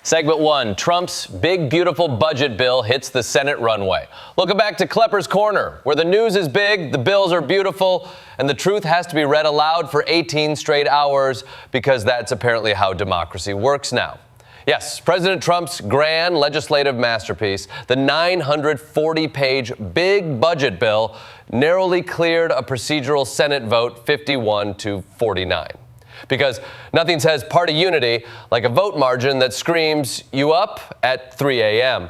Segment 1, Trump's big, beautiful budget bill hits the Senate runway. Welcome back to Klepper's Corner, where the news is big, the bills are beautiful, and the truth has to be read aloud for 18 straight hours, because that's apparently how democracy works now. Yes, President Trump's grand legislative masterpiece, the 940-page big budget bill, narrowly cleared a procedural Senate vote 51-49. Because nothing says party unity like a vote margin that screams, "You up?" at 3 a.m.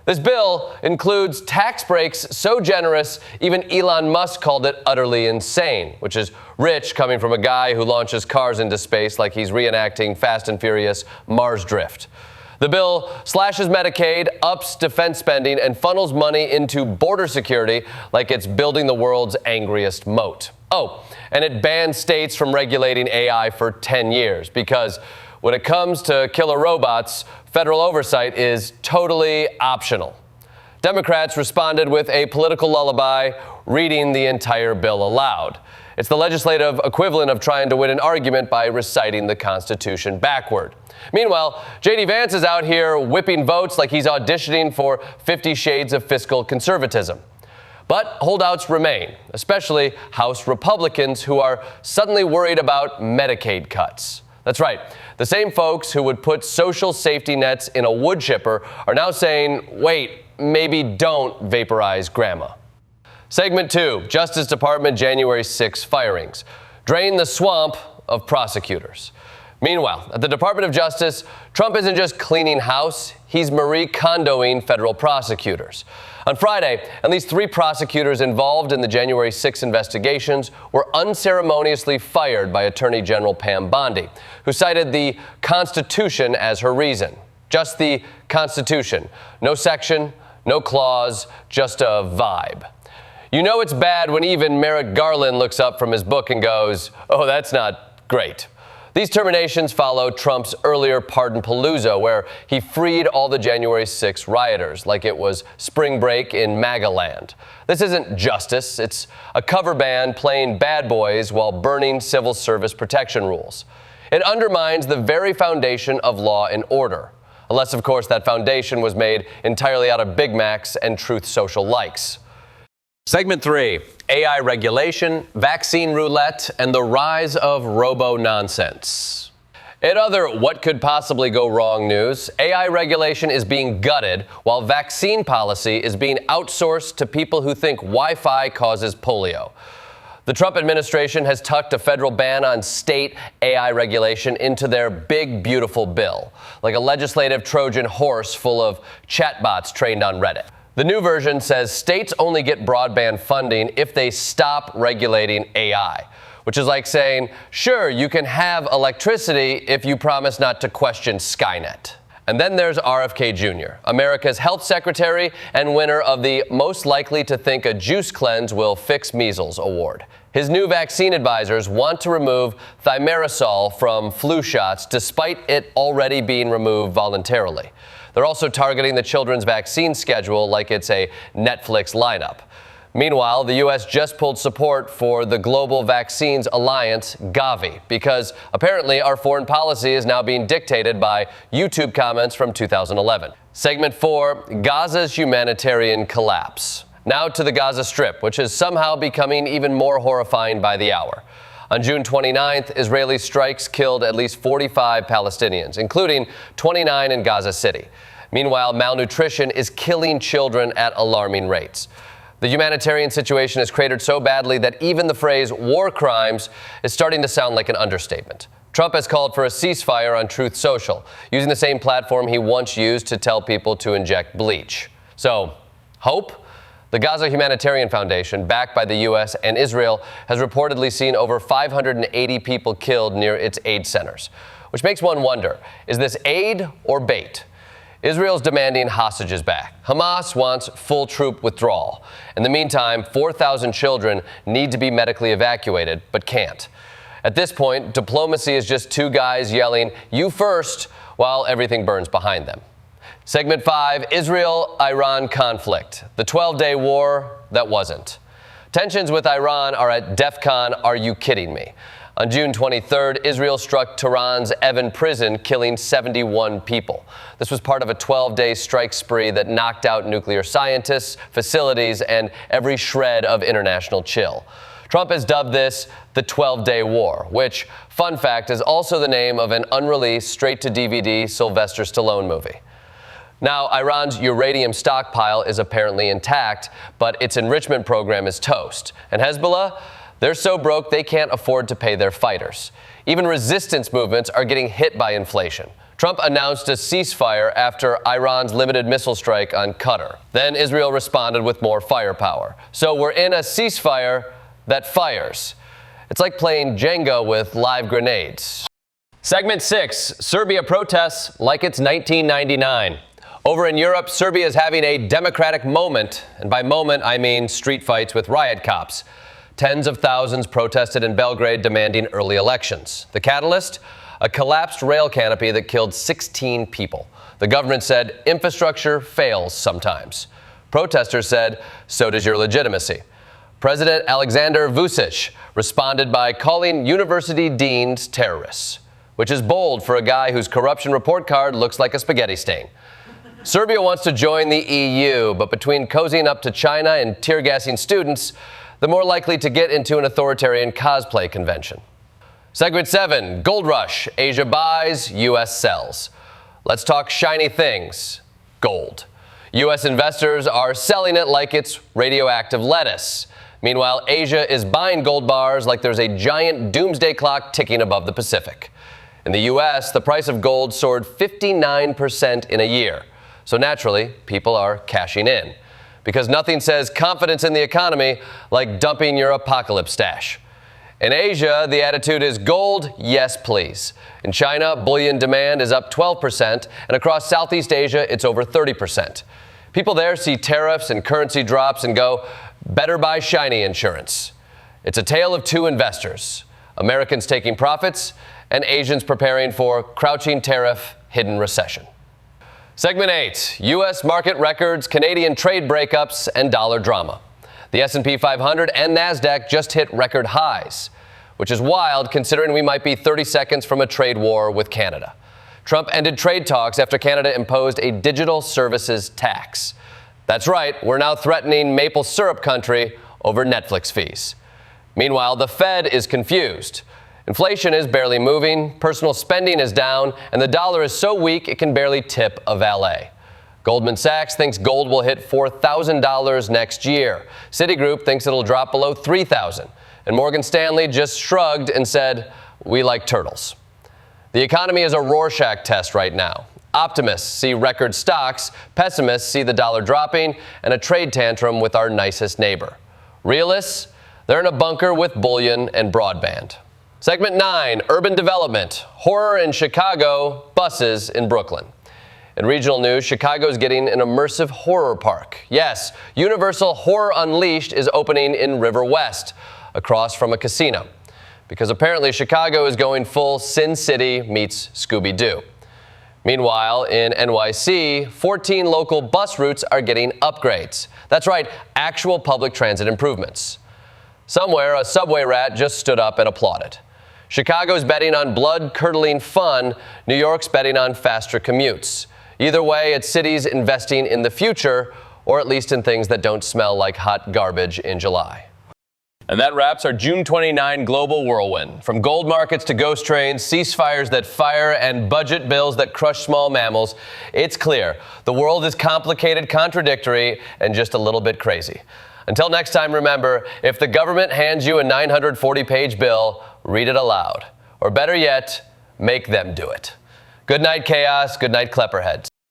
This bill includes tax breaks so generous, even Elon Musk called it utterly insane, which is rich coming from a guy who launches cars into space like he's reenacting Fast and Furious Mars Drift. The bill slashes Medicaid, ups defense spending, and funnels money into border security like it's building the world's angriest moat. Oh, and it bans states from regulating AI for 10 years because when it comes to killer robots, federal oversight is totally optional. Democrats responded with a political lullaby, reading the entire bill aloud. It's the legislative equivalent of trying to win an argument by reciting the Constitution backward. Meanwhile, J.D. Vance is out here whipping votes like he's auditioning for 50 Shades of Fiscal Conservatism. But holdouts remain, especially House Republicans who are suddenly worried about Medicaid cuts. That's right. The same folks who would put social safety nets in a wood chipper are now saying, wait, maybe don't vaporize grandma. Segment 2, Justice Department January 6 firings. Drain the swamp of prosecutors. Meanwhile, at the Department of Justice, Trump isn't just cleaning house, he's Marie Kondoing federal prosecutors. On Friday, at least 3 prosecutors involved in the January 6 investigations were unceremoniously fired by Attorney General Pam Bondi, who cited the Constitution as her reason. Just the Constitution. No section, no clause, just a vibe. You know it's bad when even Merrick Garland looks up from his book and goes, "Oh, that's not great." These terminations follow Trump's earlier pardon-palooza, where he freed all the January 6 rioters like it was spring break in MAGA land. This isn't justice. It's a cover band playing bad boys while burning civil service protection rules. It undermines the very foundation of law and order. Unless, of course, that foundation was made entirely out of Big Macs and Truth Social likes. Segment 3, AI regulation, vaccine roulette, and the rise of robo-nonsense. In other what could possibly go wrong news, AI regulation is being gutted while vaccine policy is being outsourced to people who think Wi-Fi causes polio. The Trump administration has tucked a federal ban on state AI regulation into their big, beautiful bill, like a legislative Trojan horse full of chatbots trained on Reddit. The new version says states only get broadband funding if they stop regulating AI, which is like saying, sure, you can have electricity if you promise not to question Skynet. And then there's RFK Jr., America's health secretary and winner of the Most Likely to Think a Juice Cleanse Will Fix Measles award. His new vaccine advisors want to remove thimerosal from flu shots despite it already being removed voluntarily. They're also targeting the children's vaccine schedule like it's a Netflix lineup. Meanwhile, the U.S. just pulled support for the Global Vaccines Alliance, Gavi, because apparently our foreign policy is now being dictated by YouTube comments from 2011. Segment 4, Gaza's humanitarian collapse. Now to the Gaza Strip, which is somehow becoming even more horrifying by the hour. On June 29th, Israeli strikes killed at least 45 Palestinians, including 29 in Gaza City. Meanwhile, malnutrition is killing children at alarming rates. The humanitarian situation is cratered so badly that even the phrase war crimes is starting to sound like an understatement. Trump has called for a ceasefire on Truth Social, using the same platform he once used to tell people to inject bleach. So, hope? The Gaza Humanitarian Foundation, backed by the U.S. and Israel, has reportedly seen over 580 people killed near its aid centers. Which makes one wonder, is this aid or bait? Israel's demanding hostages back. Hamas wants full troop withdrawal. In the meantime, 4,000 children need to be medically evacuated, but can't. At this point, diplomacy is just 2 guys yelling, "You first," while everything burns behind them. Segment 5, Israel-Iran conflict, the 12-day war that wasn't. Tensions with Iran are at DEFCON, are you kidding me? On June 23rd, Israel struck Tehran's Evin prison, killing 71 people. This was part of a 12-day strike spree that knocked out nuclear scientists, facilities, and every shred of international chill. Trump has dubbed this the 12-day war, which, fun fact, is also the name of an unreleased, straight-to-DVD Sylvester Stallone movie. Now, Iran's uranium stockpile is apparently intact, but its enrichment program is toast. And Hezbollah? They're so broke they can't afford to pay their fighters. Even resistance movements are getting hit by inflation. Trump announced a ceasefire after Iran's limited missile strike on Qatar. Then Israel responded with more firepower. So we're in a ceasefire that fires. It's like playing Jenga with live grenades. Segment 6, Serbia protests like it's 1999. Over in Europe, Serbia is having a democratic moment, and by moment I mean street fights with riot cops. Tens of thousands protested in Belgrade demanding early elections. The catalyst? A collapsed rail canopy that killed 16 people. The government said infrastructure fails sometimes. Protesters said, so does your legitimacy. President Alexander Vučić responded by calling university deans terrorists, which is bold for a guy whose corruption report card looks like a spaghetti stain. Serbia wants to join the EU, but between cozying up to China and tear-gassing students, the more likely to get into an authoritarian cosplay convention. Segment 7, Gold Rush. Asia buys, U.S. sells. Let's talk shiny things. Gold. U.S. investors are selling it like it's radioactive lettuce. Meanwhile, Asia is buying gold bars like there's a giant doomsday clock ticking above the Pacific. In the U.S., the price of gold soared 59% in a year. So naturally, people are cashing in. Because nothing says confidence in the economy like dumping your apocalypse stash. In Asia, the attitude is gold, yes please. In China, bullion demand is up 12%, and across Southeast Asia, it's over 30%. People there see tariffs and currency drops and go, better buy shiny insurance. It's a tale of two investors, Americans taking profits and Asians preparing for crouching tariff, hidden recession. Segment 8, U.S. market records, Canadian trade breakups, and dollar drama. The S&P 500 and NASDAQ just hit record highs, which is wild considering we might be 30 seconds from a trade war with Canada. Trump ended trade talks after Canada imposed a digital services tax. That's right, we're now threatening maple syrup country over Netflix fees. Meanwhile, the Fed is confused. Inflation is barely moving, personal spending is down, and the dollar is so weak it can barely tip a valet. Goldman Sachs thinks gold will hit $4,000 next year. Citigroup thinks it'll drop below $3,000. And Morgan Stanley just shrugged and said, we like turtles. The economy is a Rorschach test right now. Optimists see record stocks, pessimists see the dollar dropping, and a trade tantrum with our nicest neighbor. Realists? They're in a bunker with bullion and broadband. Segment 9, Urban Development. Horror in Chicago, buses in Brooklyn. In regional news, Chicago is getting an immersive horror park. Yes, Universal Horror Unleashed is opening in River West, across from a casino. Because apparently Chicago is going full Sin City meets Scooby-Doo. Meanwhile, in NYC, 14 local bus routes are getting upgrades. That's right, actual public transit improvements. Somewhere, a subway rat just stood up and applauded. Chicago's betting on blood-curdling fun. New York's betting on faster commutes. Either way, it's cities investing in the future, or at least in things that don't smell like hot garbage in July. And that wraps our June 29 global whirlwind. From gold markets to ghost trains, ceasefires that fire, and budget bills that crush small mammals, it's clear the world is complicated, contradictory, and just a little bit crazy. Until next time, remember, if the government hands you a 940-page bill, read it aloud. Or better yet, make them do it. Good night, chaos. Good night, Klepperheads.